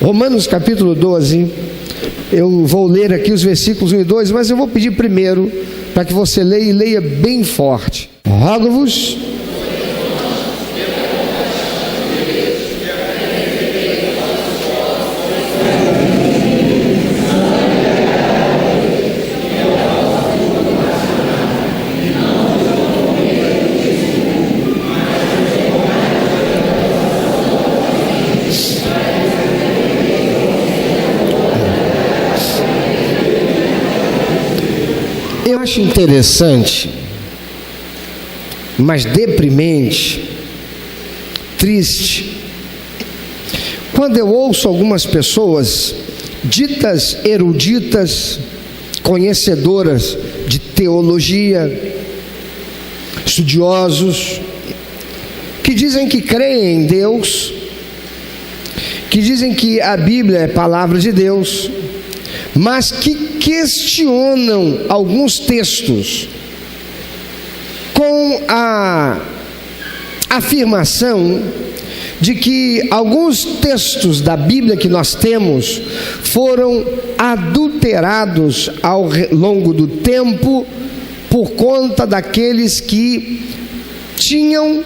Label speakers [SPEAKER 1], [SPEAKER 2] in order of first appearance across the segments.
[SPEAKER 1] Romanos capítulo 12, eu vou ler aqui os versículos 1 e 2, mas eu vou pedir primeiro para que você leia e leia bem forte. Rogo-vos, eu acho interessante, mas deprimente, triste, quando eu ouço algumas pessoas ditas eruditas, conhecedoras de teologia, estudiosos, que dizem que creem em Deus, que dizem que a Bíblia é palavra de Deus, mas que questionam alguns textos com a afirmação de que alguns textos da Bíblia que nós temos foram adulterados ao longo do tempo por conta daqueles que tinham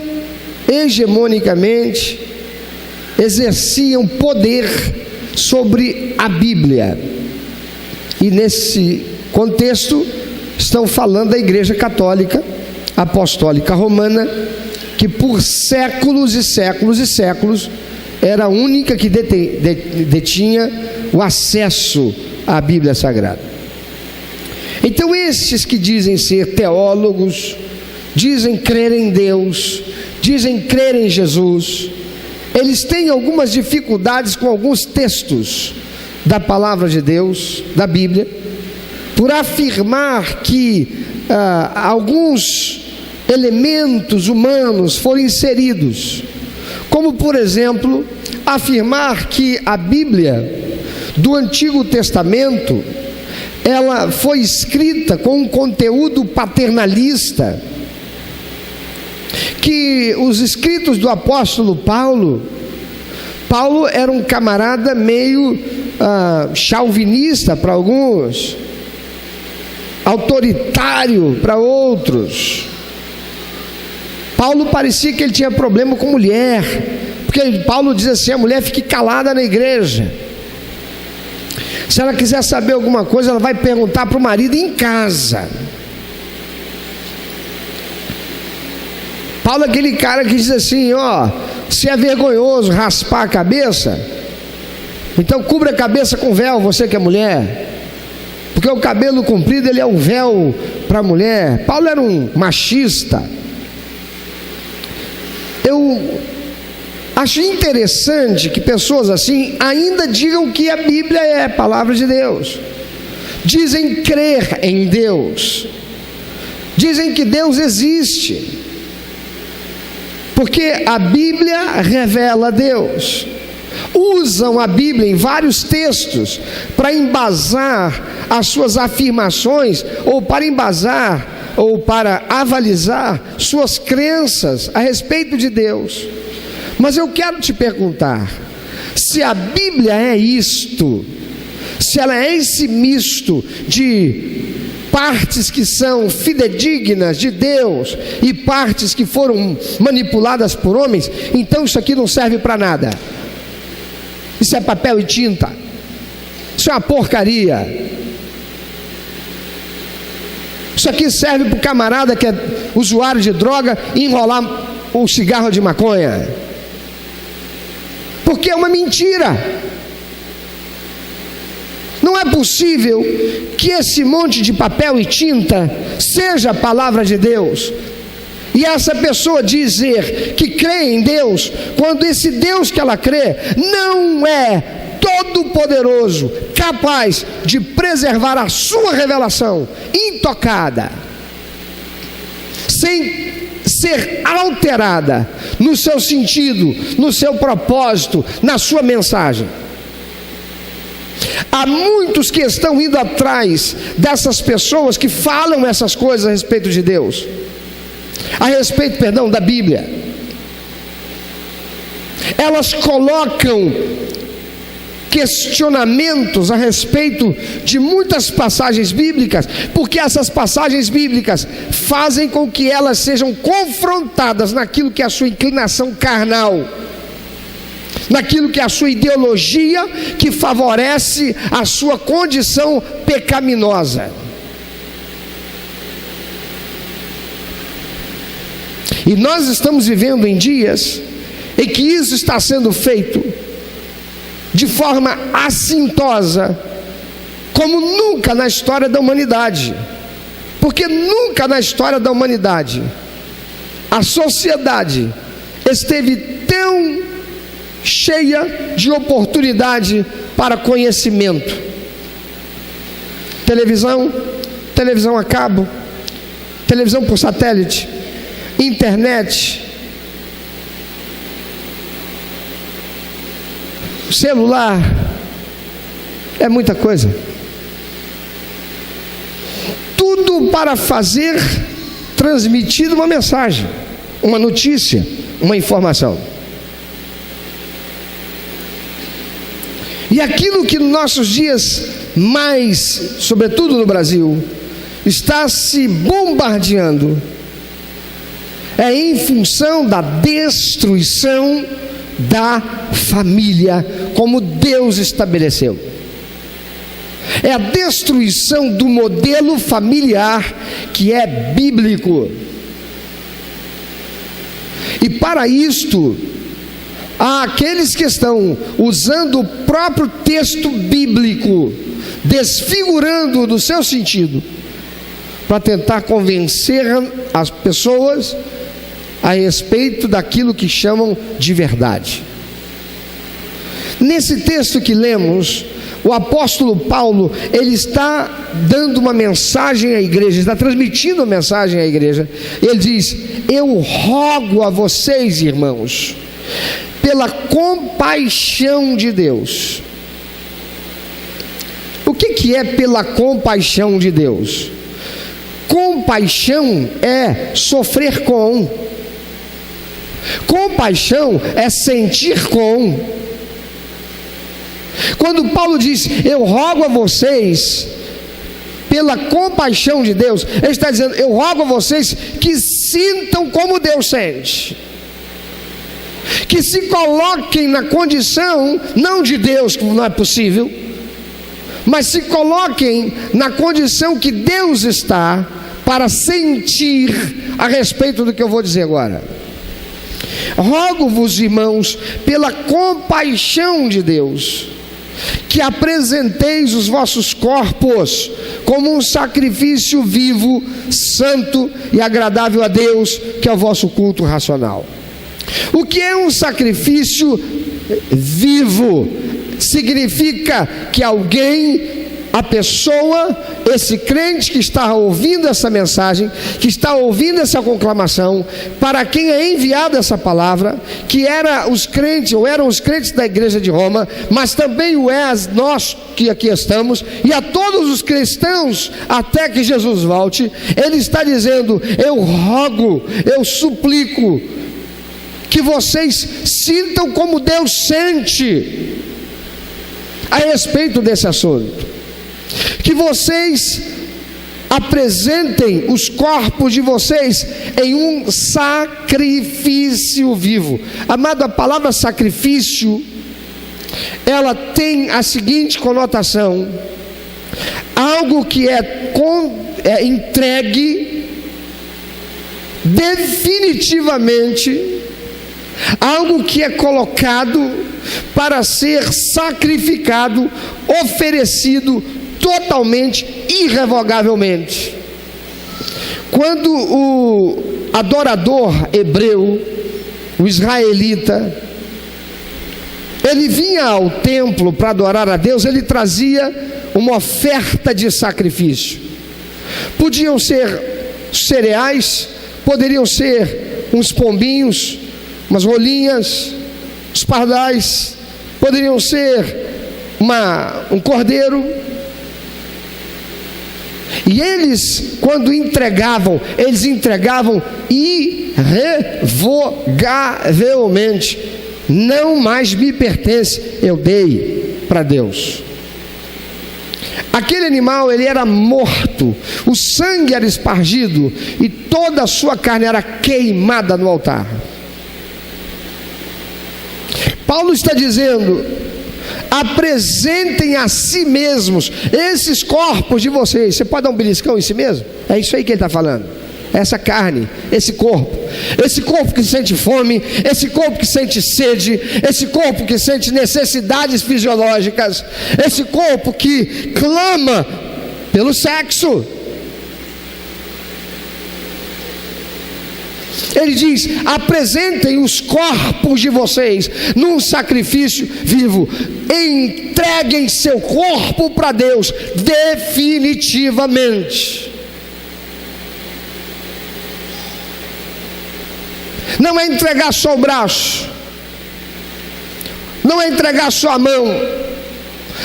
[SPEAKER 1] hegemonicamente, exerciam poder sobre a Bíblia. E nesse contexto estão falando da Igreja Católica Apostólica Romana, que por séculos e séculos e séculos era a única que detinha o acesso à Bíblia Sagrada. Então estes que dizem ser teólogos, dizem crer em Deus, dizem crer em Jesus, eles têm algumas dificuldades com alguns textos da palavra de Deus, da Bíblia, por afirmar que alguns elementos humanos foram inseridos, como por exemplo, afirmar que a Bíblia do Antigo Testamento, ela foi escrita com um conteúdo paternalista, que os escritos do apóstolo Paulo era um camarada meio chauvinista para alguns, autoritário para outros. Paulo parecia que ele tinha problema com mulher, porque Paulo diz assim: a mulher fique calada na igreja, se ela quiser saber alguma coisa, ela vai perguntar para o marido em casa. Paulo é aquele cara que diz assim: se é vergonhoso raspar a cabeça, então cubra a cabeça com véu, você que é mulher, porque o cabelo comprido ele é um véu para a mulher. Paulo era um machista. Eu acho interessante que pessoas assim ainda digam que a Bíblia é a palavra de Deus, dizem crer em Deus, dizem que Deus existe, porque a Bíblia revela Deus. Usam a Bíblia em vários textos para embasar as suas afirmações, ou para embasar, ou para avalizar suas crenças a respeito de Deus. Mas eu quero te perguntar, se a Bíblia é isto, se ela é esse misto de partes que são fidedignas de Deus e partes que foram manipuladas por homens, então isso aqui não serve para nada. Isso é papel e tinta, isso é uma porcaria. Isso aqui serve para o camarada que é usuário de droga e enrolar um cigarro de maconha, porque é uma mentira. Não é possível que esse monte de papel e tinta seja a palavra de Deus, e essa pessoa dizer que crê em Deus, quando esse Deus que ela crê não é todo-poderoso, capaz de preservar a sua revelação intocada, sem ser alterada no seu sentido, no seu propósito, na sua mensagem. Há muitos que estão indo atrás dessas pessoas que falam essas coisas a respeito de Deus, a respeito, da Bíblia. Elas colocam questionamentos a respeito de muitas passagens bíblicas, porque essas passagens bíblicas fazem com que elas sejam confrontadas naquilo que é a sua inclinação carnal, naquilo que é a sua ideologia que favorece a sua condição pecaminosa. E nós estamos vivendo em dias em que isso está sendo feito de forma assintosa, como nunca na história da humanidade. Porque nunca na história da humanidade a sociedade esteve tão cheia de oportunidade para conhecimento. Televisão a cabo, televisão por satélite, internet, celular, é muita coisa. Tudo para fazer transmitir uma mensagem, uma notícia, uma informação. E aquilo que nos nossos dias mais, sobretudo no Brasil, está se bombardeando é em função da destruição da família, como Deus estabeleceu. É a destruição do modelo familiar que é bíblico. E para isto, há aqueles que estão usando o próprio texto bíblico, desfigurando do seu sentido, para tentar convencer as pessoas a respeito daquilo que chamam de verdade. Nesse texto que lemos, o apóstolo Paulo, ele está dando uma mensagem à igreja, está transmitindo uma mensagem à igreja. Ele diz: eu rogo a vocês, irmãos, pela compaixão de Deus. O que é pela compaixão de Deus? Compaixão é sofrer com. Compaixão é sentir com. Quando Paulo diz: eu rogo a vocês pela compaixão de Deus, ele está dizendo: eu rogo a vocês que sintam como Deus sente, que se coloquem na condição, não de Deus, como não é possível, mas se coloquem na condição que Deus está, para sentir a respeito do que eu vou dizer agora. Rogo-vos, irmãos, pela compaixão de Deus, que apresenteis os vossos corpos como um sacrifício vivo, santo e agradável a Deus, que é o vosso culto racional. O que é um sacrifício vivo? Significa que alguém, a pessoa, esse crente que está ouvindo essa mensagem, que está ouvindo essa conclamação, para quem é enviada essa palavra, que eram os crentes da igreja de Roma, mas também o é nós que aqui estamos, e a todos os cristãos até que Jesus volte. Ele está dizendo: eu rogo, eu suplico que vocês sintam como Deus sente a respeito desse assunto, que vocês apresentem os corpos de vocês em um sacrifício vivo. Amado, a palavra sacrifício, ela tem a seguinte conotação: algo que é entregue definitivamente, algo que é colocado para ser sacrificado, oferecido totalmente, irrevogavelmente. Quando o adorador hebreu, o israelita, ele vinha ao templo para adorar a Deus, ele trazia uma oferta de sacrifício. Podiam ser cereais, poderiam ser uns pombinhos, umas rolinhas, os pardais, poderiam ser um cordeiro. E eles, quando entregavam, eles entregavam irrevogavelmente: não mais me pertence, eu dei. para Deus. Aquele animal, ele era morto, o sangue era espargido e toda a sua carne era queimada no altar. Paulo está dizendo: apresentem a si mesmos esses corpos de vocês. Você pode dar um beliscão em si mesmo? É isso aí que ele está falando. Essa carne, esse corpo que sente fome, esse corpo que sente sede, esse corpo que sente necessidades fisiológicas, esse corpo que clama pelo sexo. Ele diz: apresentem os corpos de vocês num sacrifício vivo, entreguem seu corpo para Deus definitivamente. Não é entregar só o braço, não é entregar só a mão,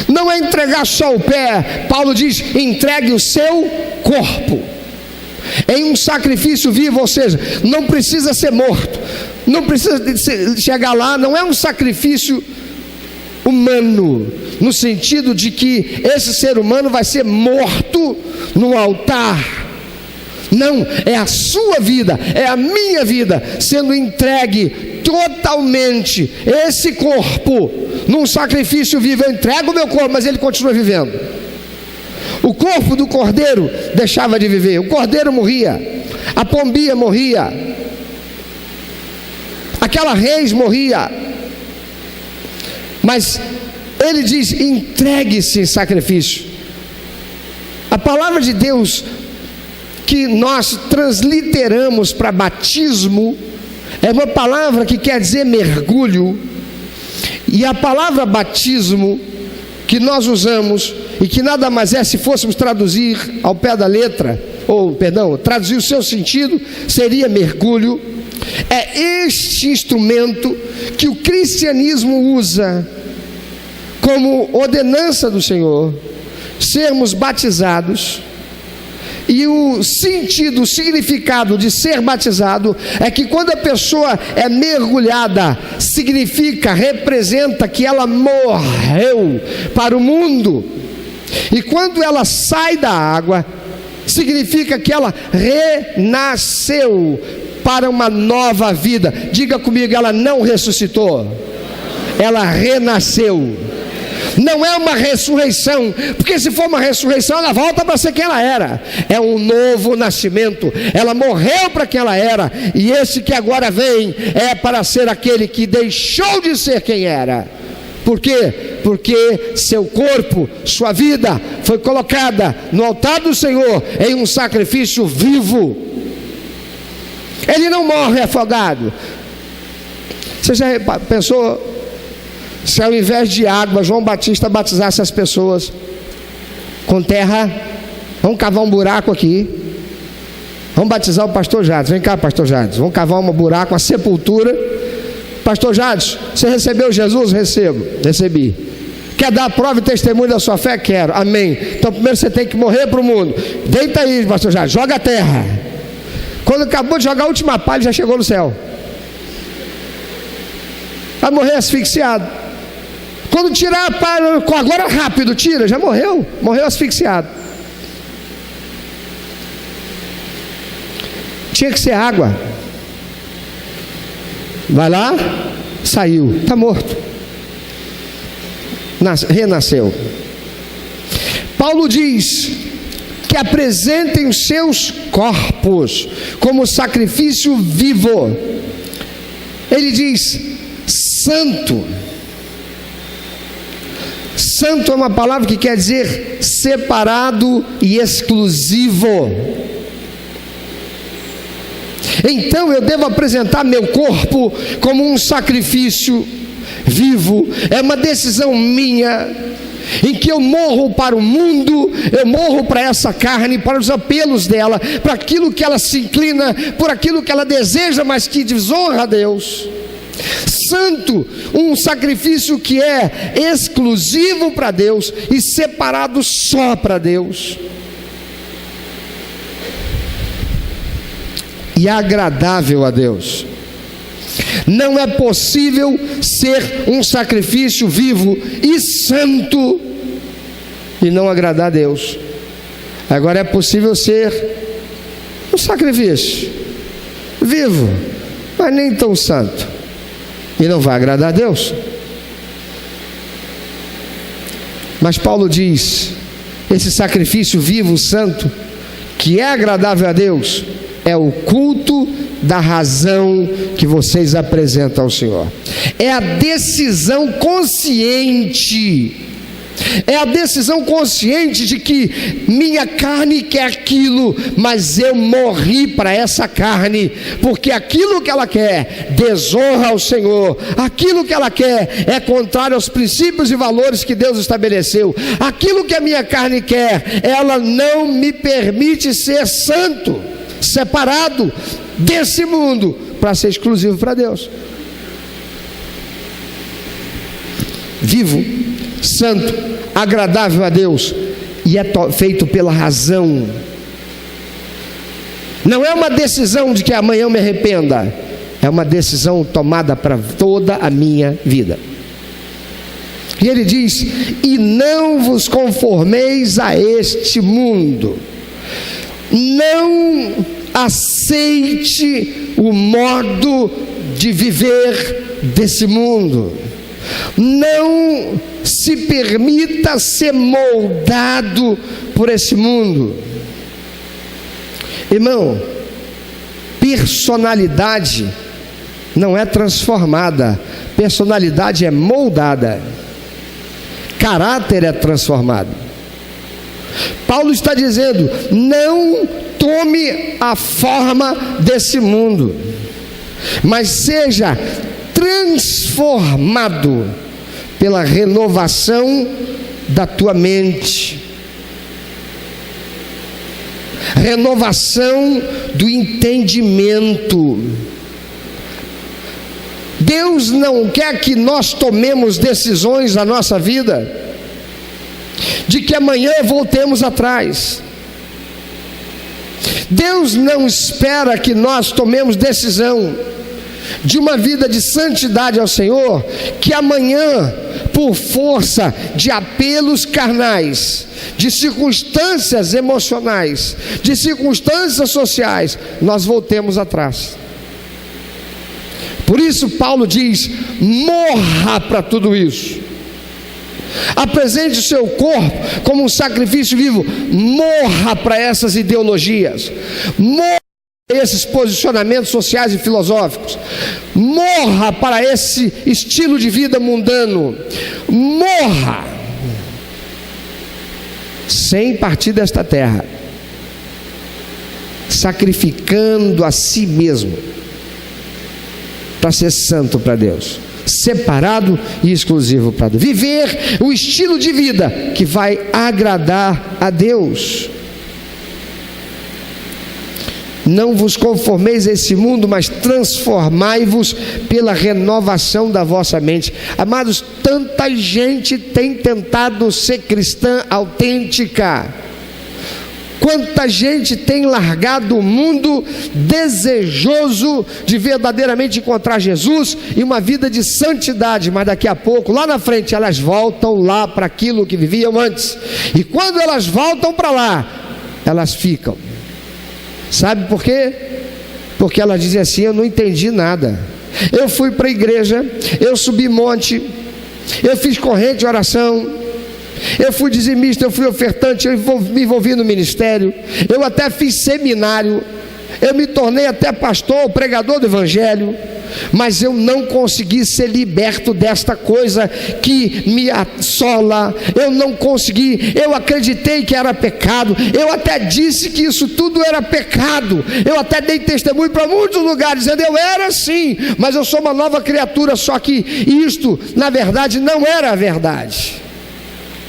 [SPEAKER 1] não é entregar só o pé. Paulo diz: entregue o seu corpo em um sacrifício vivo, ou seja, não precisa ser morto, não precisa chegar lá, não é um sacrifício humano, no sentido de que esse ser humano vai ser morto no altar. Não, é a sua vida, é a minha vida sendo entregue totalmente, esse corpo, num sacrifício vivo. Eu entrego o meu corpo, mas ele continua vivendo. O corpo do cordeiro deixava de viver, o cordeiro morria, a pombinha morria, aquela reis morria, mas ele diz: entregue-se em sacrifício. A palavra de Deus que nós transliteramos para batismo é uma palavra que quer dizer mergulho, e a palavra batismo que nós usamos, e que nada mais é, se fôssemos traduzir ao pé da letra, traduzir o seu sentido, seria mergulho. É este instrumento que o cristianismo usa como ordenança do Senhor, sermos batizados. E o sentido, o significado de ser batizado é que quando a pessoa é mergulhada, significa, representa que ela morreu para o mundo. E quando ela sai da água, significa que ela renasceu para uma nova vida. Diga comigo: ela não ressuscitou, ela renasceu. Não é uma ressurreição, porque se for uma ressurreição, ela volta para ser quem ela era. É um novo nascimento. Ela morreu para quem ela era, e esse que agora vem é para ser aquele que deixou de ser quem era. Por quê? Porque seu corpo, sua vida foi colocada no altar do Senhor em um sacrifício vivo. Ele não morre afogado. Você já pensou se ao invés de água João Batista batizasse as pessoas com terra? Vamos cavar um buraco aqui, vamos batizar o pastor Jades. Vem cá, pastor Jades, vamos cavar um buraco, uma sepultura. Pastor Jades, você recebeu Jesus? Recebi. Quer dar prova e testemunho da sua fé? Quero. Amém. Então primeiro você tem que morrer para o mundo. Deita aí, pastor Jades, joga a terra. Quando acabou de jogar a última palha, ele já chegou no céu. Vai morrer asfixiado. Quando tirar a palha, agora rápido, tira, já morreu asfixiado. Tinha que ser água. Vai lá, saiu, está morto. Renasceu. Paulo diz que apresentem os seus corpos como sacrifício vivo. Ele diz: santo. Santo é uma palavra que quer dizer separado e exclusivo. Então eu devo apresentar meu corpo como um sacrifício vivo. É uma decisão minha, em que eu morro para o mundo, eu morro para essa carne, para os apelos dela, para aquilo que ela se inclina, por aquilo que ela deseja, mas que desonra a Deus. Santo, um sacrifício que é exclusivo para Deus e separado só para Deus, e agradável a Deus. Não é possível ser um sacrifício vivo e santo e não agradar a Deus. Agora é possível ser um sacrifício vivo, mas nem tão santo, e não vai agradar a Deus. Mas Paulo diz: esse sacrifício vivo, santo, que é agradável a Deus, é o culto da razão que vocês apresentam ao Senhor. É a decisão consciente. É a decisão consciente de que minha carne quer aquilo, mas eu morri para essa carne, porque aquilo que ela quer desonra ao Senhor, aquilo que ela quer é contrário aos princípios e valores que Deus estabeleceu. Aquilo que a minha carne quer, ela não me permite ser santo, separado desse mundo, para ser exclusivo para Deus. Vivo, santo, agradável a Deus, e é feito pela razão. Não é uma decisão de que amanhã eu me arrependa, é uma decisão tomada para toda a minha vida. E ele diz: e não vos conformeis a este mundo. Não aceite o modo de viver desse mundo. Não se permita ser moldado por esse mundo. Irmão, personalidade não é transformada, personalidade é moldada, caráter é transformado. Paulo está dizendo: não tome a forma desse mundo, mas seja transformado pela renovação da tua mente, renovação do entendimento. Deus não quer que nós tomemos decisões na nossa vida de que amanhã voltemos atrás. Deus não espera que nós tomemos decisão de uma vida de santidade ao Senhor, que amanhã, por força de apelos carnais, de circunstâncias emocionais, de circunstâncias sociais, nós voltemos atrás. Por isso Paulo diz: morra para tudo isso. Apresente o seu corpo como um sacrifício vivo. Morra para essas ideologias. Morra para esses posicionamentos sociais e filosóficos. Morra para esse estilo de vida mundano. Morra, sem partir desta terra, sacrificando a si mesmo para ser santo para Deus, separado e exclusivo para Deus. Viver o estilo de vida que vai agradar a Deus. Não vos conformeis a esse mundo, mas transformai-vos pela renovação da vossa mente. Amados, tanta gente tem tentado ser cristã autêntica. Quanta gente tem largado o mundo desejoso de verdadeiramente encontrar Jesus e uma vida de santidade, mas daqui a pouco, lá na frente, elas voltam lá para aquilo que viviam antes. E quando elas voltam para lá, elas ficam. Sabe por quê? Porque elas dizem assim: eu não entendi nada. Eu fui para a igreja, eu subi monte, eu fiz corrente de oração, eu fui dizimista, eu fui ofertante, eu me envolvi no ministério, eu até fiz seminário, eu me tornei até pastor, pregador do evangelho, mas eu não consegui ser liberto desta coisa que me assola. Eu não consegui. Eu acreditei que era pecado, eu até disse que isso tudo era pecado, eu até dei testemunho para muitos lugares dizendo: eu era assim, mas eu sou uma nova criatura. Só que isto na verdade não era a verdade,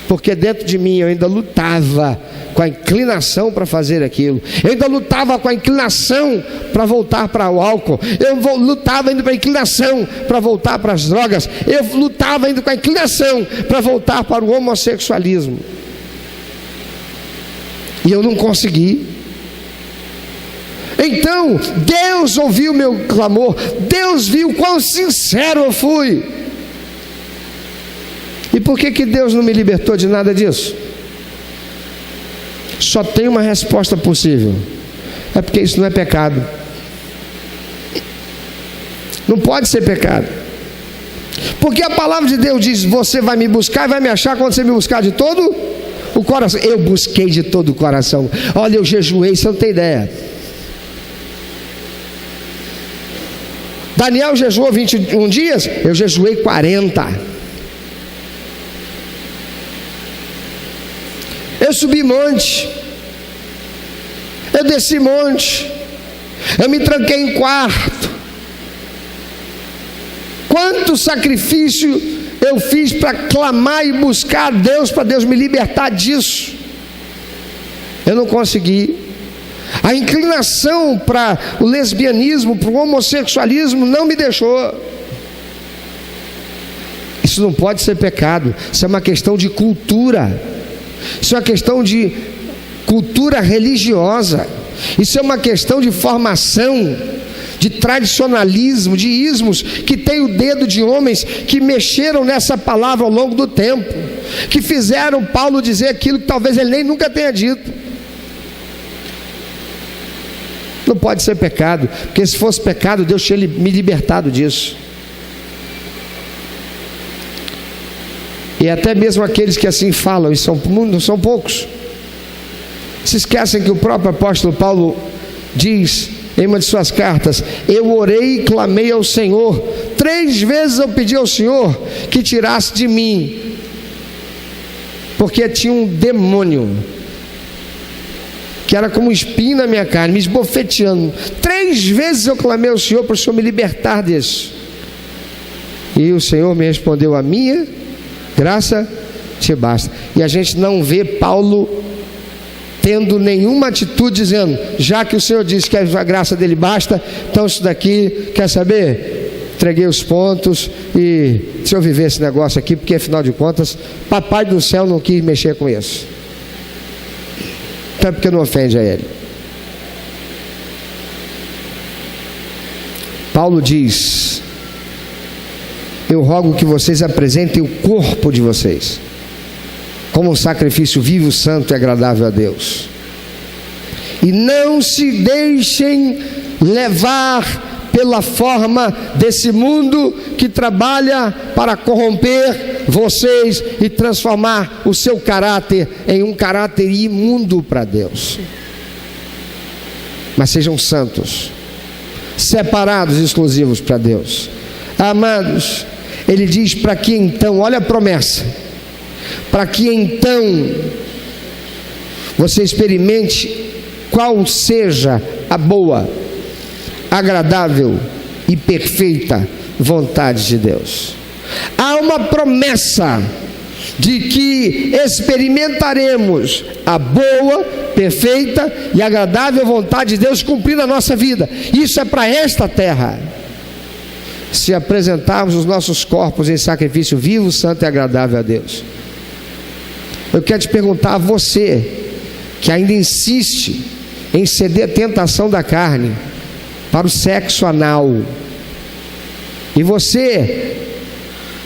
[SPEAKER 1] porque dentro de mim eu ainda lutava com a inclinação para fazer aquilo, eu ainda lutava com a inclinação para voltar para o álcool, eu lutava ainda com a inclinação para voltar para as drogas, eu lutava ainda com a inclinação para voltar para o homossexualismo, e eu não consegui. Então Deus ouviu meu clamor, Deus viu quão sincero eu fui. E por que Deus não me libertou de nada disso? Só tem uma resposta possível: é porque isso não é pecado. Não pode ser pecado, porque a palavra de Deus diz: você vai me buscar e vai me achar quando você me buscar de todo o coração. Eu busquei de todo o coração. Olha, eu jejuei, você não tem ideia. Daniel jejuou 21 dias, eu jejuei 40. Eu subi monte, eu desci monte, eu me tranquei em quarto. Quanto sacrifício eu fiz para clamar e buscar a Deus, para Deus me libertar disso. Eu não consegui. A inclinação para o lesbianismo, para o homossexualismo não me deixou. Isso não pode ser pecado. Isso é uma questão de cultura. Isso é uma questão de cultura religiosa. Isso é uma questão de formação, de tradicionalismo, de ismos, que tem o dedo de homens que mexeram nessa palavra ao longo do tempo, que fizeram Paulo dizer aquilo que talvez ele nem nunca tenha dito. Não pode ser pecado, porque se fosse pecado, Deus tinha me libertado disso. E até mesmo aqueles que assim falam, e não são poucos, se esquecem que o próprio apóstolo Paulo diz em uma de suas cartas: eu orei e clamei ao Senhor, 3 vezes eu pedi ao Senhor que tirasse de mim, porque tinha um demônio que era como um espinho na minha carne, me esbofeteando. 3 vezes eu clamei ao Senhor para o Senhor me libertar disso, e o Senhor me respondeu: a minha graça te basta. E a gente não vê Paulo tendo nenhuma atitude dizendo: já que o Senhor disse que a graça dele basta, então isso daqui, quer saber? Entreguei os pontos e se eu viver esse negócio aqui, porque afinal de contas, papai do céu não quis mexer com isso. Até porque não ofende a ele. Paulo diz: eu rogo que vocês apresentem o corpo de vocês como um sacrifício vivo, santo e agradável a Deus, e não se deixem levar pela forma desse mundo que trabalha para corromper vocês e transformar o seu caráter em um caráter imundo para Deus. Mas sejam santos, separados, exclusivos para Deus. Amados, ele diz: para que então, olha a promessa, para que então você experimente qual seja a boa, agradável e perfeita vontade de Deus. Há uma promessa de que experimentaremos a boa, perfeita e agradável vontade de Deus cumprir na nossa vida. Isso é para esta terra. Se apresentarmos os nossos corpos em sacrifício vivo, santo e agradável a Deus. Eu quero te perguntar a você que ainda insiste em ceder à tentação da carne para o sexo anal, e você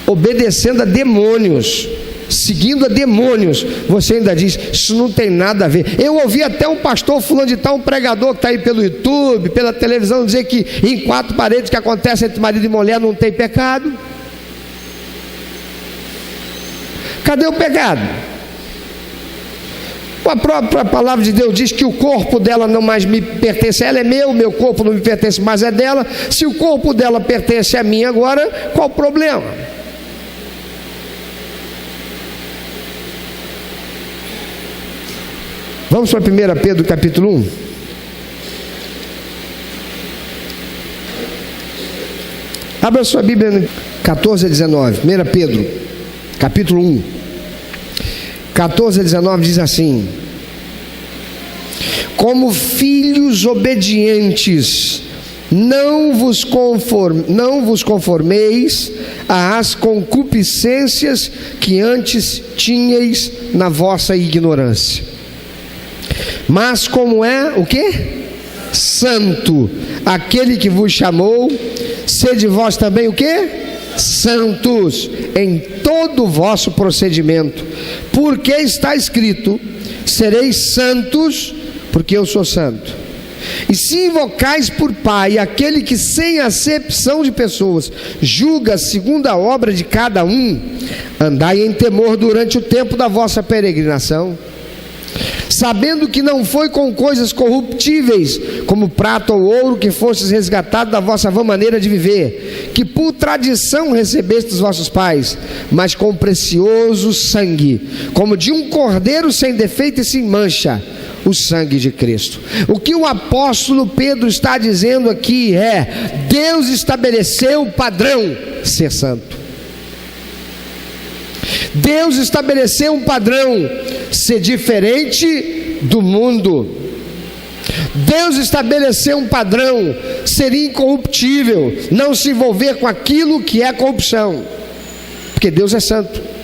[SPEAKER 1] obedecendo a demônios, seguindo a demônios, você ainda diz: isso não tem nada a ver. Eu ouvi até um pastor fulano de tal, um pregador que está aí pelo YouTube, pela televisão, dizer que em 4 paredes que acontece entre marido e mulher não tem pecado. Cadê o pecado? A própria palavra de Deus diz que o corpo dela não mais me pertence, ela é meu corpo não me pertence mais, é dela. Se o corpo dela pertence a mim agora, qual o problema? Vamos para 1 Pedro capítulo 1. Abra sua Bíblia no 14 a 19. 1 Pedro capítulo 1, 14 a 19 diz assim: como filhos obedientes, não vos conformeis às concupiscências que antes tinhais na vossa ignorância, mas como é o quê? santo aquele que vos chamou, sede vós também o quê? Santos em todo o vosso procedimento, porque está escrito: sereis santos, porque eu sou santo. E se invocais por Pai aquele que sem acepção de pessoas julga segundo a obra de cada um, andai em temor durante o tempo da vossa peregrinação, sabendo que não foi com coisas corruptíveis, como prata ou ouro, que fostes resgatados da vossa vã maneira de viver, que por tradição recebeste dos vossos pais, mas com precioso sangue, como de um cordeiro sem defeito e sem mancha, o sangue de Cristo. O que o apóstolo Pedro está dizendo aqui é: Deus estabeleceu o padrão ser santo. Deus estabeleceu um padrão ser diferente do mundo. Deus estabeleceu um padrão ser incorruptível, não se envolver com aquilo que é corrupção, porque Deus é santo.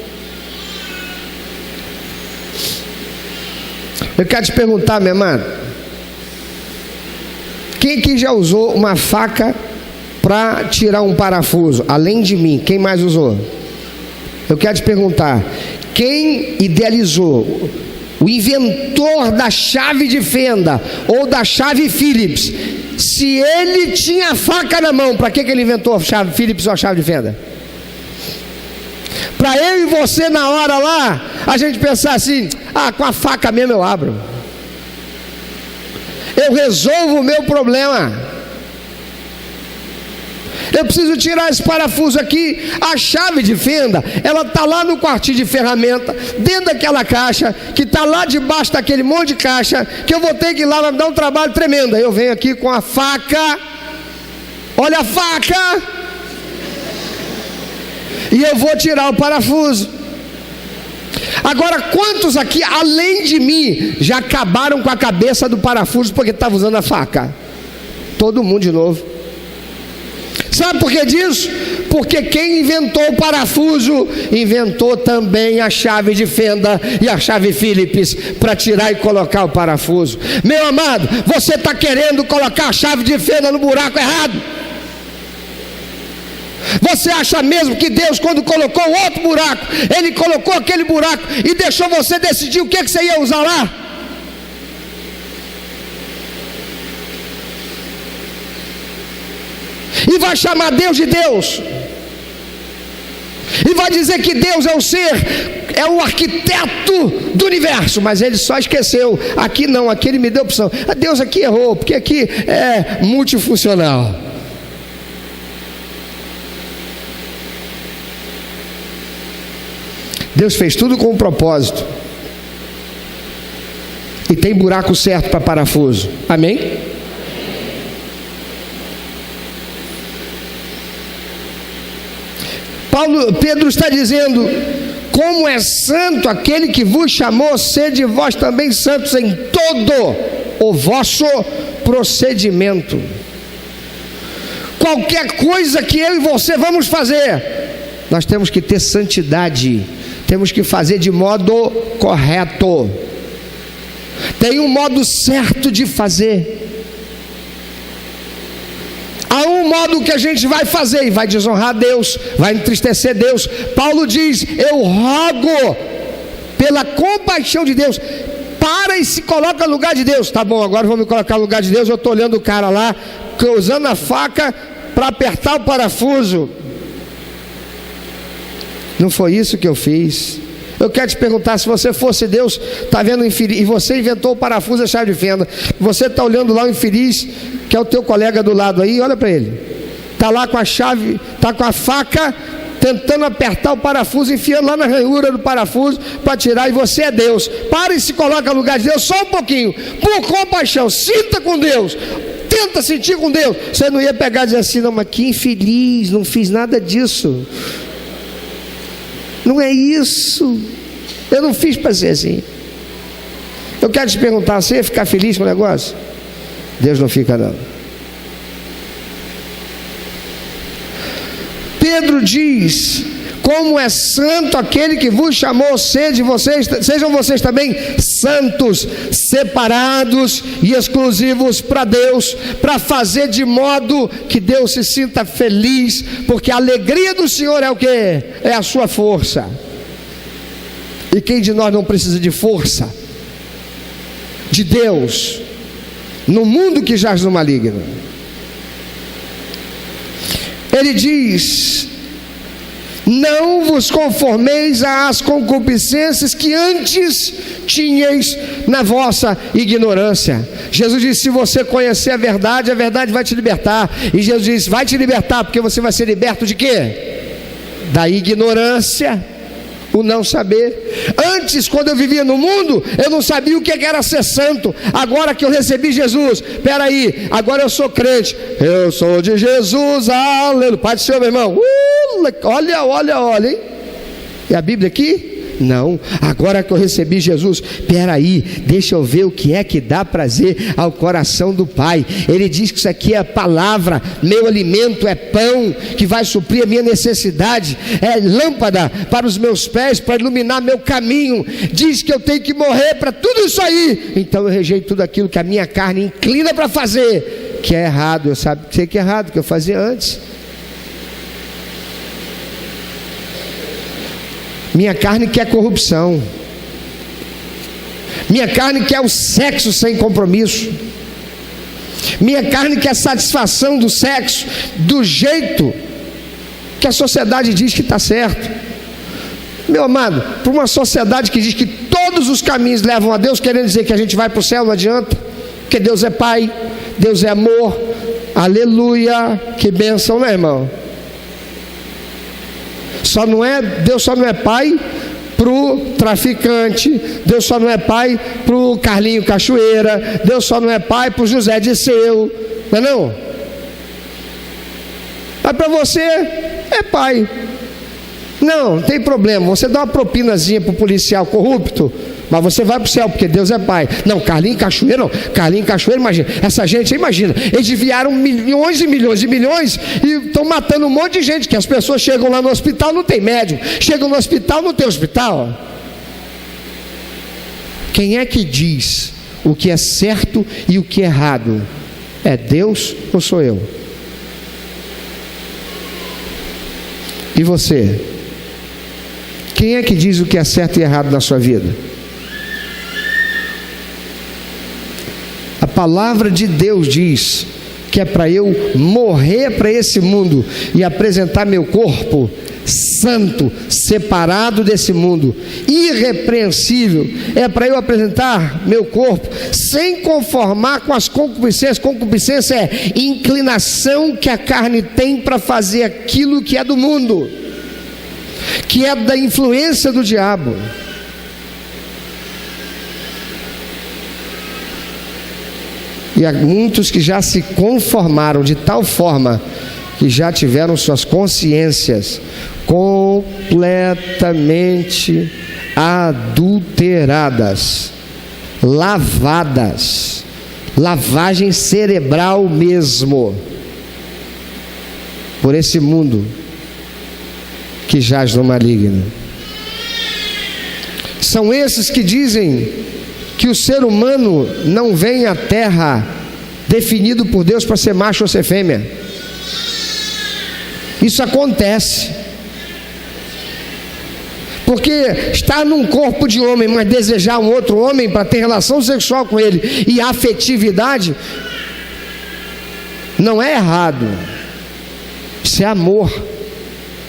[SPEAKER 1] Eu quero te perguntar, meu amado, quem aqui já usou uma faca para tirar um parafuso? Além de mim, quem mais usou? Eu quero te perguntar, quem idealizou, o inventor da chave de fenda ou da chave Phillips, se ele tinha a faca na mão, para que ele inventou a chave Phillips ou a chave de fenda? Para eu e você na hora lá, a gente pensar assim: com a faca mesmo eu abro, eu resolvo o meu problema. Eu preciso tirar esse parafuso aqui. A chave de fenda, ela está lá no quartinho de ferramenta, dentro daquela caixa, que está lá debaixo daquele monte de caixa, que eu vou ter que ir lá, vai me dar um trabalho tremendo. Aí eu venho aqui com a faca, olha a faca, e eu vou tirar o parafuso. Agora, quantos aqui, além de mim, já acabaram com a cabeça do parafuso porque estava usando a faca? Todo mundo de novo. Sabe por que disso? Porque quem inventou o parafuso, inventou também a chave de fenda e a chave Phillips para tirar e colocar o parafuso. Meu amado, você está querendo colocar a chave de fenda no buraco errado? Você acha mesmo que Deus, quando colocou outro buraco, Ele colocou aquele buraco e deixou você decidir o que você ia usar lá? E vai chamar Deus de Deus, e vai dizer que Deus é o ser, é o arquiteto do universo, mas Ele só esqueceu. Aqui não, aqui Ele me deu opção. Deus aqui errou, porque aqui é multifuncional. Deus fez tudo com um propósito, e tem buraco certo para parafuso. Amém? Pedro está dizendo: como é santo aquele que vos chamou, sede vós também santos em todo o vosso procedimento. Qualquer coisa que eu e você vamos fazer, nós temos que ter santidade, temos que fazer de modo correto. Tem um modo certo de fazer. Há um modo que a gente vai fazer e vai desonrar a Deus, vai entristecer Deus. Paulo diz: eu rogo pela compaixão de Deus, para e se coloca no lugar de Deus. Tá bom, agora eu vou me colocar no lugar de Deus. Eu estou olhando o cara lá, usando a faca para apertar o parafuso. Não foi isso que eu fiz. Eu quero te perguntar: se você fosse Deus, está vendo o infeliz, e você inventou o parafuso e a chave de fenda, você está olhando lá o infeliz, que é o teu colega do lado aí, olha para ele, está lá com a chave, está com a faca, tentando apertar o parafuso, enfiando lá na ranhura do parafuso para tirar, e você é Deus. Para e se coloca no lugar de Deus, só um pouquinho, por compaixão, sinta com Deus, tenta sentir com Deus. Você não ia pegar e dizer assim: não, mas que infeliz, não fiz nada disso. Não é isso, eu não fiz para ser assim. Eu quero te perguntar: você ia ficar feliz com o negócio? Deus não fica, não. Pedro diz: como é santo aquele que vos chamou, sejam vocês também santos, separados e exclusivos para Deus, para fazer de modo que Deus se sinta feliz, porque a alegria do Senhor é o quê? É a sua força. E quem de nós não precisa de força? De Deus, no mundo que jaz no maligno. Ele diz: não vos conformeis às concupiscências que antes tinhais na vossa ignorância. Jesus disse: se você conhecer a verdade vai te libertar. E Jesus disse: vai te libertar, porque você vai ser liberto de quê? Da ignorância, o não saber. Antes, quando eu vivia no mundo, eu não sabia o que era ser santo. Agora que eu recebi Jesus, peraí, agora eu sou crente, eu sou de Jesus, aleluia, Pai do Senhor, meu irmão, olha, hein? E a Bíblia aqui? Não, agora que eu recebi Jesus, peraí, deixa eu ver o que é que dá prazer ao coração do Pai. Ele diz que isso aqui é a palavra, meu alimento é pão, que vai suprir a minha necessidade, é lâmpada para os meus pés, para iluminar meu caminho. Diz que eu tenho que morrer para tudo isso aí. Então eu rejeito tudo aquilo que a minha carne inclina para fazer, que é errado. Eu sei que é errado, que eu fazia antes. Minha carne quer corrupção, minha carne quer o sexo sem compromisso, minha carne quer satisfação do sexo do jeito que a sociedade diz que está certo. Meu amado, para uma sociedade que diz que todos os caminhos levam a Deus, querendo dizer que a gente vai para o céu, não adianta, porque Deus é Pai, Deus é amor, aleluia, que bênção, né, irmão? Deus só não é pai para o traficante, Deus só não é pai para o Carlinho Cachoeira, Deus só não é pai para o José Disseu, não é não? Mas para você é pai. Não tem problema, você dá uma propinazinha para o policial corrupto, mas você vai para o céu, porque Deus é Pai. Não, Carlinho Cachoeira não, Carlinho Cachoeira, imagina, essa gente, imagina, eles desviaram milhões e milhões e milhões e estão matando um monte de gente, que as pessoas chegam lá no hospital, não tem médico, chegam no hospital, não tem hospital. Quem é que diz o que é certo e o que é errado? É Deus ou sou eu? E você? Quem é que diz o que é certo e errado na sua vida? A palavra de Deus diz que é para eu morrer para esse mundo e apresentar meu corpo santo, separado desse mundo, irrepreensível. É para eu apresentar meu corpo sem conformar com as concupiscências. Concupiscência é inclinação que a carne tem para fazer aquilo que é do mundo, que é da influência do diabo. E há muitos que já se conformaram de tal forma que já tiveram suas consciências completamente adulteradas, lavadas, lavagem cerebral mesmo, por esse mundo que jaz no maligno. São esses que dizem que o ser humano não vem à terra definido por Deus para ser macho ou ser fêmea. Isso acontece porque estar num corpo de homem, mas desejar um outro homem para ter relação sexual com ele e afetividade, não é errado. Isso é amor.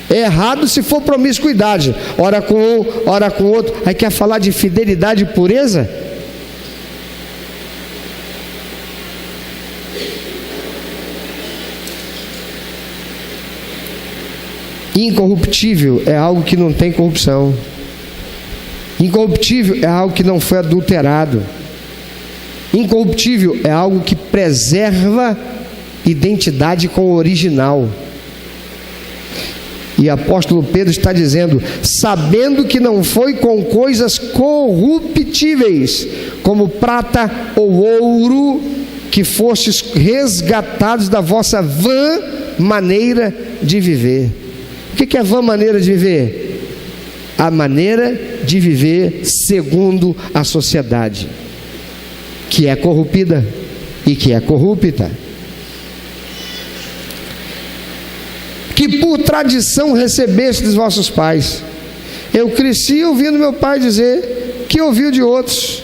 [SPEAKER 1] É errado se for promiscuidade, ora com um, ora com outro. Aí quer falar de fidelidade e pureza? Incorruptível é algo que não tem corrupção. Incorruptível é algo que não foi adulterado. Incorruptível é algo que preserva identidade com o original. E o apóstolo Pedro está dizendo: sabendo que não foi com coisas corruptíveis, como prata ou ouro, que fostes resgatados da vossa vã maneira de viver. O que é a vã maneira de viver? A maneira de viver segundo a sociedade, que é corrompida e que é corrupta. Que por tradição recebeste dos vossos pais. Eu cresci ouvindo meu pai dizer que ouviu de outros,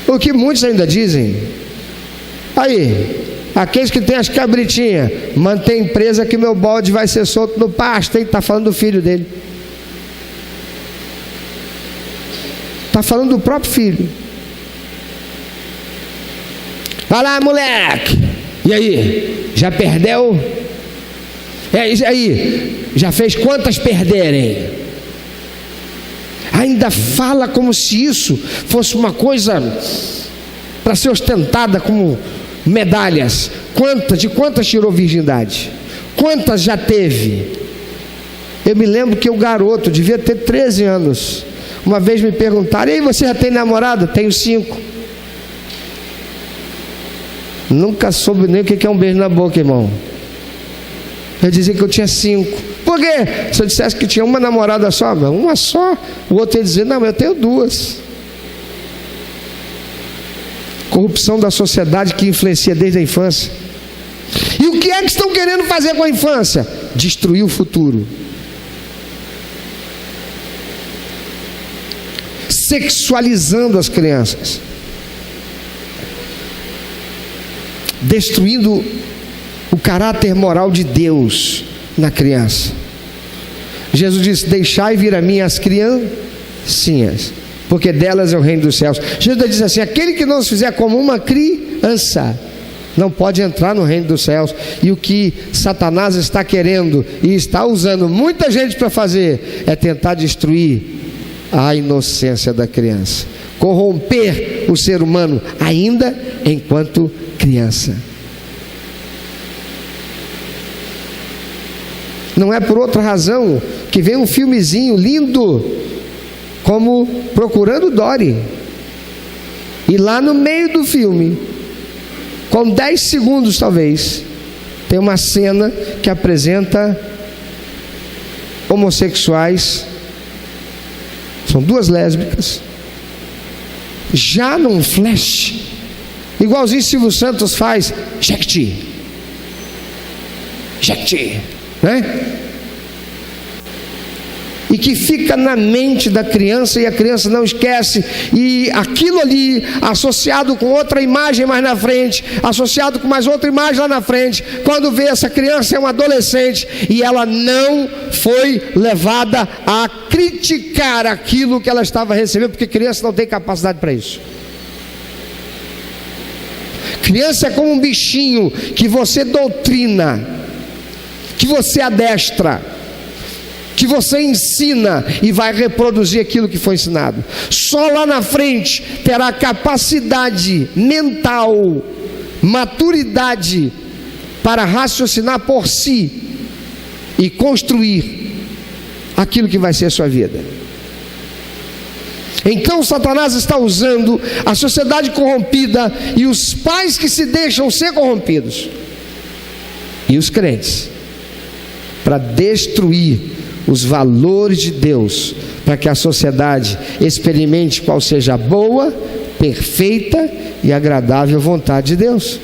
[SPEAKER 1] o que muitos ainda dizem. Aí, aqueles que têm as cabritinhas, mantém presa que meu bode vai ser solto no pasto, hein? Está falando do filho dele. Está falando do próprio filho. Vai lá, moleque. E aí? Já perdeu? E aí? Já fez quantas perderem? Ainda fala como se isso fosse uma coisa para ser ostentada como medalhas. De quantas tirou virgindade? Quantas já teve? Eu me lembro que o garoto devia ter 13 anos. Uma vez me perguntaram: e aí, você já tem namorado? Tenho 5. Nunca soube nem o que é um beijo na boca, irmão. Eu dizia que eu tinha 5. Por quê? Se eu dissesse que tinha uma namorada só, uma só, o outro ia dizer: não, mas eu tenho 2. Corrupção da sociedade que influencia desde a infância. E o que é que estão querendo fazer com a infância? Destruir o futuro. Sexualizando as crianças, destruindo o caráter moral de Deus na criança. Jesus disse: deixai vir a mim as criancinhas, porque delas é o reino dos céus. Jesus disse assim: aquele que não se fizer como uma criança não pode entrar no reino dos céus. E o que Satanás está querendo e está usando muita gente para fazer é tentar destruir a inocência da criança, corromper o ser humano ainda enquanto criança. Não é por outra razão que vem um filmezinho lindo como Procurando Dory, e lá no meio do filme, com 10 segundos talvez, tem uma cena que apresenta homossexuais. São 2 lésbicas, já num flash, igualzinho Silvio Santos faz, Jequiti, né? E que fica na mente da criança, e a criança não esquece, e aquilo ali, associado com outra imagem mais na frente, associado com mais outra imagem lá na frente, quando vê essa criança é uma adolescente, e ela não foi levada a criticar aquilo que ela estava recebendo, porque criança não tem capacidade para isso. Criança é como um bichinho que você doutrina, que você adestra, que você ensina, e vai reproduzir aquilo que foi ensinado. Só lá na frente terá capacidade mental, maturidade para raciocinar por si e construir aquilo que vai ser a sua vida. Então Satanás está usando a sociedade corrompida e os pais que se deixam ser corrompidos e os crentes para destruir os valores de Deus, para que a sociedade experimente qual seja a boa, perfeita e agradável vontade de Deus.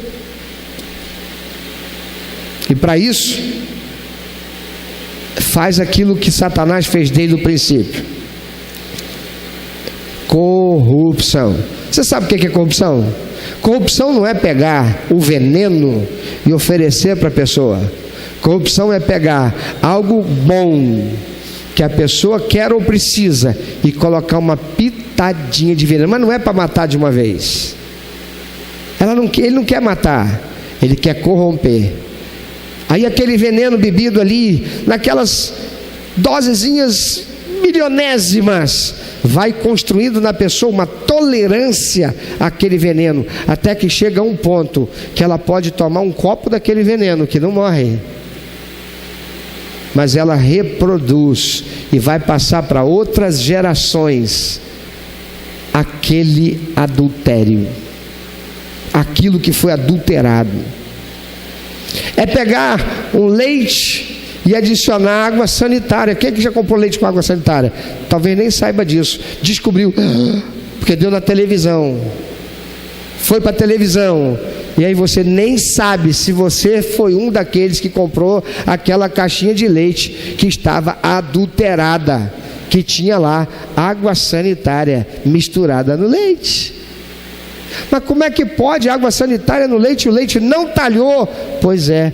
[SPEAKER 1] E para isso faz aquilo que Satanás fez desde o princípio: corrupção. Você sabe o que é corrupção? Corrupção não é pegar o veneno e oferecer para a pessoa. Corrupção é pegar algo bom que a pessoa quer ou precisa e colocar uma pitadinha de veneno, mas não é para matar de uma vez. Ele não quer matar, ele quer corromper. Aí aquele veneno bebido ali, naquelas dosezinhas milionésimas, vai construindo na pessoa uma tolerância àquele veneno, até que chega a um ponto que ela pode tomar um copo daquele veneno, que não morre, mas ela reproduz e vai passar para outras gerações aquele adultério, aquilo que foi adulterado. É pegar um leite e adicionar água sanitária. Quem é que já comprou leite com água sanitária? Talvez nem saiba disso. Descobriu, porque deu na televisão. Foi para a televisão. E aí você nem sabe se você foi um daqueles que comprou aquela caixinha de leite que estava adulterada, que tinha lá água sanitária misturada no leite. Mas como é que pode água sanitária no leite? O leite não talhou. Pois é,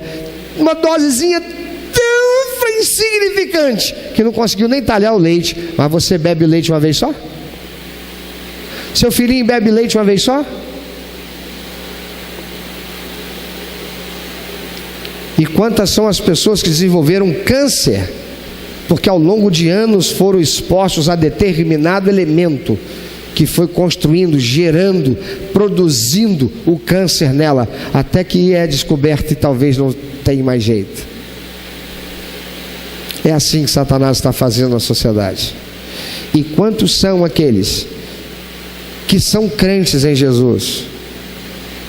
[SPEAKER 1] uma dosezinha tão insignificante que não conseguiu nem talhar o leite. Mas você bebe leite uma vez só? Seu filhinho bebe leite uma vez só? E quantas são as pessoas que desenvolveram câncer, porque ao longo de anos foram expostos a determinado elemento que foi construindo, gerando, produzindo o câncer nela, até que é descoberto e talvez não tenha mais jeito. É assim que Satanás está fazendo na sociedade. E quantos são aqueles que são crentes em Jesus,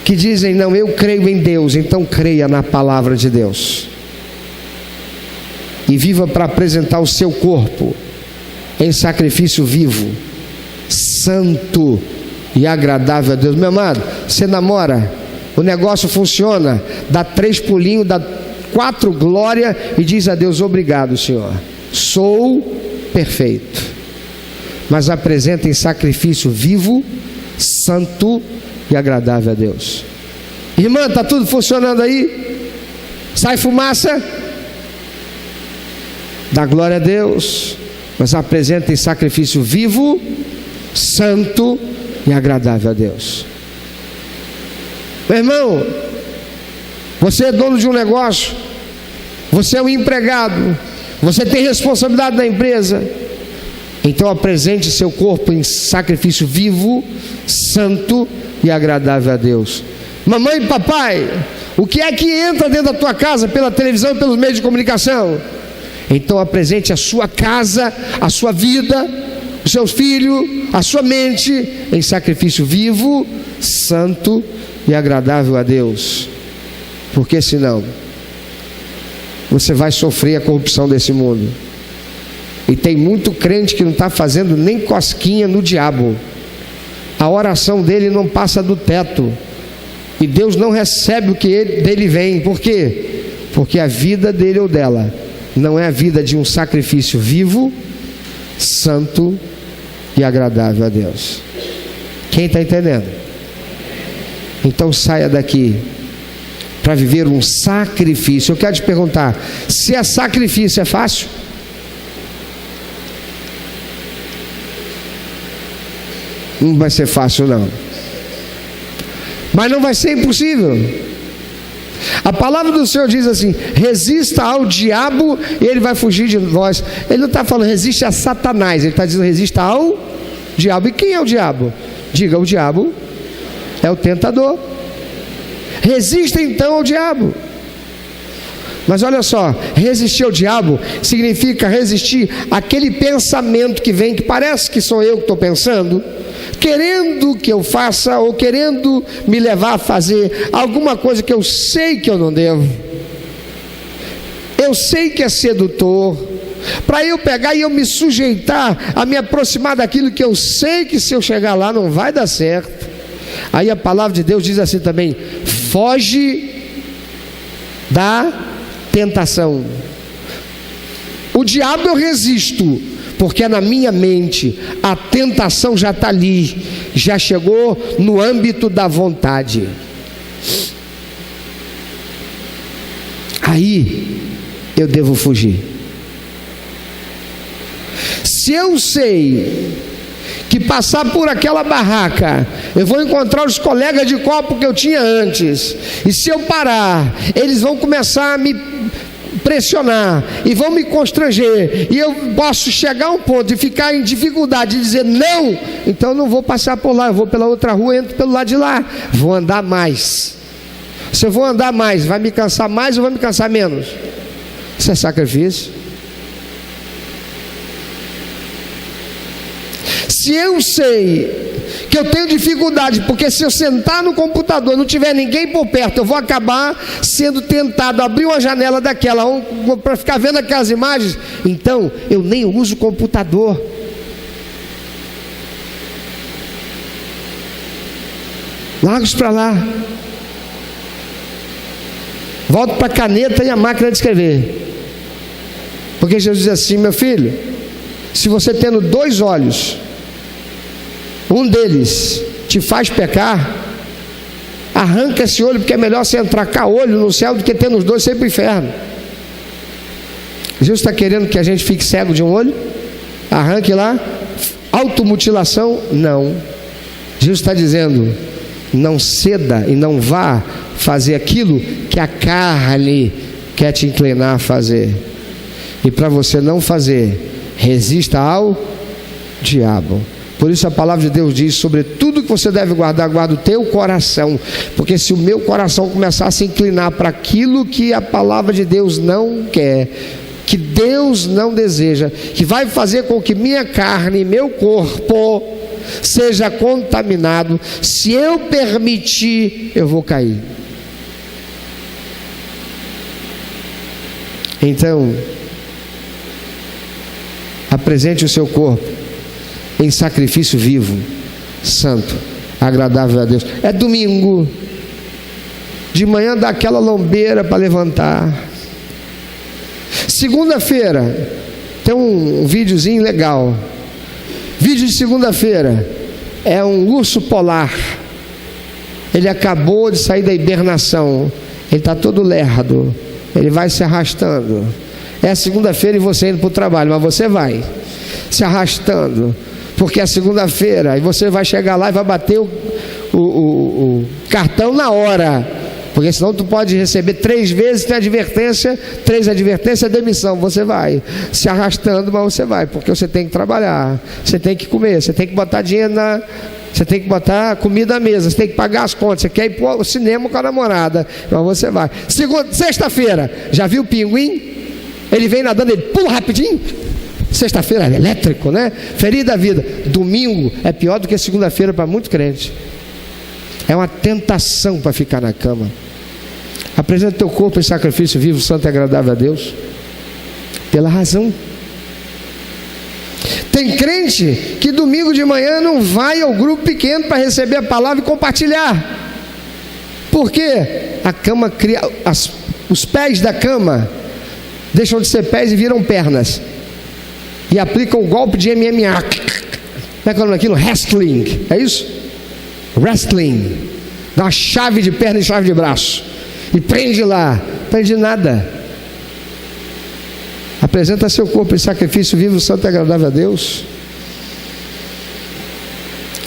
[SPEAKER 1] que dizem, não, eu creio em Deus, então creia na palavra de Deus, e viva para apresentar o seu corpo em sacrifício vivo, santo e agradável a Deus. Meu amado, você namora, o negócio funciona, dá 3 pulinhos, dá 4 glória e diz a Deus, obrigado Senhor, sou perfeito, mas apresenta em sacrifício vivo, santo e agradável a Deus. Irmã, está tudo funcionando aí? Sai fumaça? Dá glória a Deus, mas apresenta em sacrifício vivo, santo e agradável a Deus. Meu irmão, você é dono de um negócio, você é um empregado, você tem responsabilidade na empresa, então apresente seu corpo em sacrifício vivo, santo e agradável a Deus. Mamãe e papai, o que é que entra dentro da tua casa pela televisão e pelos meios de comunicação? Então apresente a sua casa, a sua vida, os seus filhos, a sua mente em sacrifício vivo, santo e agradável a Deus, porque senão você vai sofrer a corrupção desse mundo. E tem muito crente que não está fazendo nem cosquinha no diabo, a oração dele não passa do teto, e Deus não recebe o que dele vem. Por quê? Porque a vida dele ou dela não é a vida de um sacrifício vivo, santo e agradável a Deus. Quem está entendendo? Então saia daqui para viver um sacrifício. Eu quero te perguntar, se é sacrifício, é fácil? Não vai ser fácil não, mas não vai ser impossível. A palavra do Senhor diz assim, resista ao diabo e ele vai fugir de vós. Ele não está falando resiste a Satanás, ele está dizendo resista ao diabo. E quem é o diabo? Diga, o diabo é o tentador. Resista então ao diabo. Mas olha só, resistir ao diabo significa resistir àquele pensamento que vem, que parece que sou eu que estou pensando, querendo que eu faça, ou querendo me levar a fazer alguma coisa que eu sei que eu não devo. Eu sei que é sedutor, para eu pegar e eu me sujeitar a me aproximar daquilo que eu sei que se eu chegar lá não vai dar certo. Aí a palavra de Deus diz assim também, foge da tentação. O diabo eu resisto, porque na minha mente a tentação já está ali, já chegou no âmbito da vontade. Aí eu devo fugir. Se eu sei que passar por aquela barraca eu vou encontrar os colegas de copo que eu tinha antes, e se eu parar eles vão começar a me pressionar e vão me constranger, e eu posso chegar a um ponto de ficar em dificuldade de dizer não, então eu não vou passar por lá, eu vou pela outra rua, entro pelo lado de lá, vou andar mais. Se eu vou andar mais, vai me cansar mais ou vai me cansar menos? Isso é sacrifício. Se Se eu sei que eu tenho dificuldade, porque se eu sentar no computador e não tiver ninguém por perto, eu vou acabar sendo tentado a abrir uma janela daquela para ficar vendo aquelas imagens, então eu nem uso o computador. Larga isso para lá. Volto para a caneta e a máquina de escrever. Porque Jesus diz assim: meu filho, se você tendo 2 olhos, um deles te faz pecar, arranca esse olho, porque é melhor você entrar caolho no céu do que ter nos 2 sempre para o inferno. Jesus está querendo que a gente fique cego de um olho? Arranque lá. Automutilação? Não. Jesus está dizendo: não ceda e não vá fazer aquilo que a carne quer te inclinar a fazer. E para você não fazer, resista ao diabo. Por isso a palavra de Deus diz: sobre tudo que você deve guardar, guarda o teu coração. Porque se o meu coração começar a se inclinar para aquilo que a palavra de Deus não quer, que Deus não deseja, que vai fazer com que minha carne, meu corpo seja contaminado, se eu permitir, eu vou cair. Então, apresente o seu corpo em sacrifício vivo, santo, agradável a Deus. É domingo, de manhã dá aquela lombeira para levantar. Segunda-feira tem um videozinho legal. Vídeo de segunda-feira é um urso polar. Ele acabou de sair da hibernação, ele está todo lerdo, ele vai se arrastando. É segunda-feira e você indo para o trabalho, mas você vai se arrastando, porque é segunda-feira e você vai chegar lá e vai bater o cartão na hora, porque senão tu pode receber 3 vezes, tem advertência, 3 advertências, demissão. Você vai se arrastando, mas você vai, porque você tem que trabalhar, você tem que comer, você tem que botar dinheiro você tem que botar comida à mesa, você tem que pagar as contas, você quer ir para o cinema com a namorada, mas você vai. Sexta-feira, já viu o pinguim? Ele vem nadando, ele pula rapidinho. Sexta-feira é elétrico, né? Feliz da vida. Domingo é pior do que segunda-feira para muito crente. É uma tentação para ficar na cama. Apresenta teu corpo em sacrifício vivo, santo e agradável a Deus. Pela razão. Tem crente que domingo de manhã não vai ao grupo pequeno para receber a palavra e compartilhar. Por quê? A cama cria, os pés da cama deixam de ser pés e viram pernas. E aplicam o golpe de MMA. Como é que é o nome daquilo? Wrestling. É isso? Wrestling. Dá uma chave de perna e chave de braço. E prende lá. Prende nada. Apresenta seu corpo em sacrifício vivo, santo e agradável a Deus.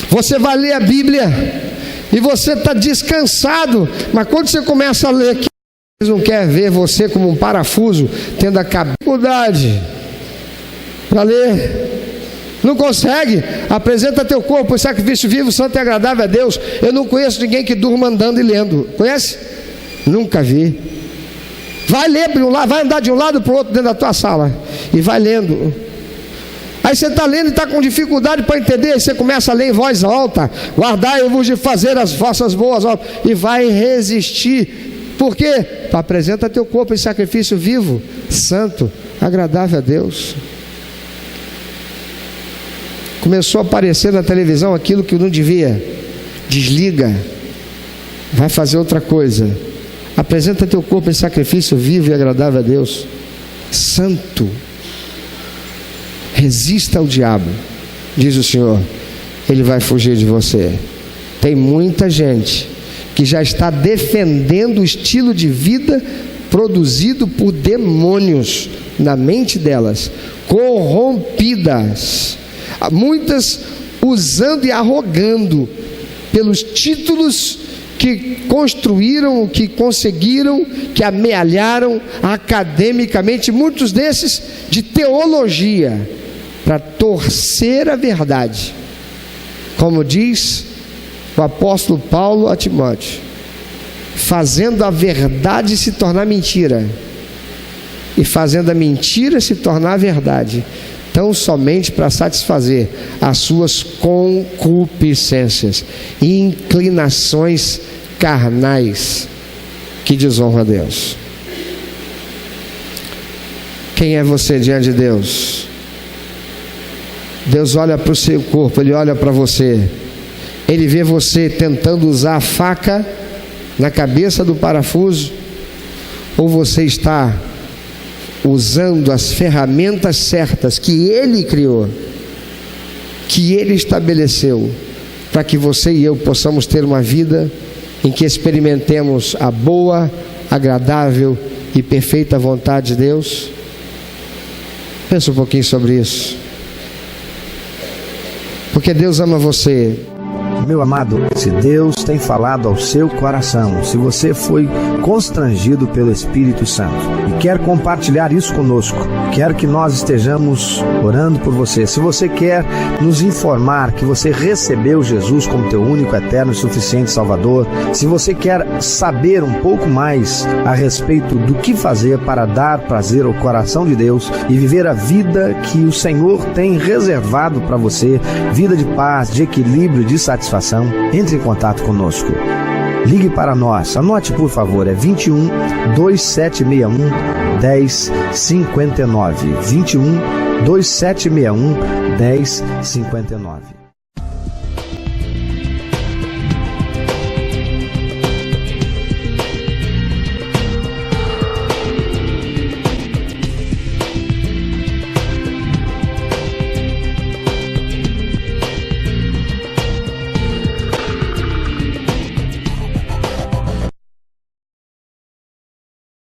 [SPEAKER 1] Você vai ler a Bíblia e você está descansado, mas quando você começa a ler aqui, Deus não quer ver você como um parafuso, tendo a dificuldade para ler, não consegue. Apresenta teu corpo em sacrifício vivo, santo e agradável a Deus. Eu não conheço ninguém que durma andando e lendo. Conhece? Nunca vi. Vai ler para um lado, vai andar de um lado para o outro dentro da tua sala e vai lendo. Aí você está lendo e está com dificuldade para entender, aí você começa a ler em voz alta: guardai-vos de fazer as vossas boas obras, e vai resistir. Por quê? Apresenta teu corpo em sacrifício vivo, santo, agradável a Deus. Começou a aparecer na televisão aquilo que não devia. Desliga, vai fazer outra coisa. Apresenta teu corpo em sacrifício vivo e agradável a Deus, santo. Resista ao diabo, diz o Senhor, ele vai fugir de você. Tem muita gente que já está defendendo o estilo de vida produzido por demônios na mente delas, corrompidas, muitas usando e arrogando pelos títulos que construíram, que conseguiram, que amealharam academicamente, muitos desses de teologia, para torcer a verdade, como diz o apóstolo Paulo a Timóteo, fazendo a verdade se tornar mentira e fazendo a mentira se tornar verdade. tão somente para satisfazer as suas concupiscências e inclinações carnais que desonram a Deus. Quem é você diante de Deus? Deus olha para o seu corpo, Ele olha para você, Ele vê você tentando usar a faca na cabeça do parafuso, ou você está usando as ferramentas certas que Ele criou, que Ele estabeleceu, para que você e eu possamos ter uma vida em que experimentemos a boa, agradável e perfeita vontade de Deus? Pensa um pouquinho sobre isso, porque Deus ama você.
[SPEAKER 2] Meu amado, se Deus tem falado ao seu coração, se você foi constrangido pelo Espírito Santo e quer compartilhar isso conosco, quero que nós estejamos orando por você. Se você quer nos informar que você recebeu Jesus como teu único, eterno e suficiente Salvador, se você quer saber um pouco mais a respeito do que fazer para dar prazer ao coração de Deus e viver a vida que o Senhor tem reservado para você, vida de paz, de equilíbrio, de satisfação, entre em contato conosco. Ligue para nós, anote por favor, é 21 2761 1059, 21 2761 1059.